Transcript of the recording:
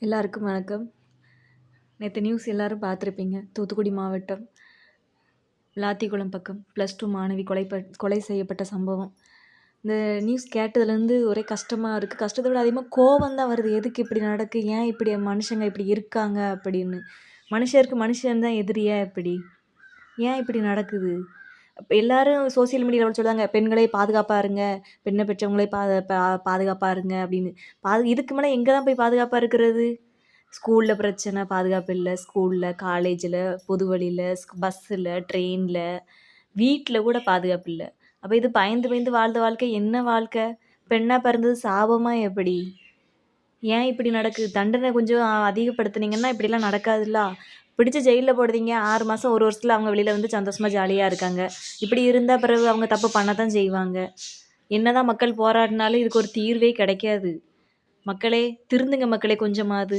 எல்லாருக்கும் வணக்கம். நேத்து நியூஸ் எல்லாரும் பார்த்துருப்பீங்க. தூத்துக்குடி மாவட்டம் விளாத்திக்குளம் பக்கம் +2 மாணவி கொலை செய்யப்பட்ட சம்பவம். இந்த நியூஸ் கேட்டதுலேருந்து ஒரே கஷ்டமா இருக்கு. கஷ்டத்த விட அதிகமா கோவம் தான் வருது. எதுக்கு இப்படி நடக்கு? ஏன் இப்படி மனுஷங்க இப்படி இருக்காங்க? அப்படின்னு. மனுஷருக்கு மனுஷன் தான் எதிரியா எப்படி? ஏன் இப்படி நடக்குது? அப்ப எல்லாரும் சோசியல் மீடியால சொல்றாங்க, பெண்களே பாதுகாப்பா இருங்க. பெண்ண பெற்றவங்களே பாதுகாப்பா இருங்க அப்படின்னு. இதுக்கு மேல எங்க தான் போய் பாதுகாப்பா இருக்கிறது? ஸ்கூல்ல பிரச்சனை, பாதுகாப்பு இல்ல. ஸ்கூல்ல, காலேஜ்ல, பொது வழியில, பஸ்ஸுல, ட்ரெயின்ல, வீட்ல கூட பாதுகாப்பு இல்ல. அப்ப இது பயந்து பயந்து வாழ்ந்த வாழ்க்கை என்ன வாழ்க்கை? பெண்ணா பிறந்தது சாபமா எப்படி? ஏன் இப்படி நடக்குது? தண்டனை கொஞ்சம் அதிகப்படுத்துனீங்கன்னா இப்படிலாம் நடக்காதுல்ல. பிடிச்சு ஜெயில்ல போடுதீங்க. 6 மாசம், 1 வருஷத்துல அவங்க வெளியில வந்து சந்தோஷமா ஜாலியா இருக்காங்க. இப்படி இருந்தா பிறகு அவங்க தப்பு பண்ணத்தான் செய்வாங்க. என்னதான் மக்கள் போராடினாலும் இதுக்கு ஒரு தீர்வே கிடைக்காது. மக்களே திருந்துங்க மக்களே கொஞ்சமாவது.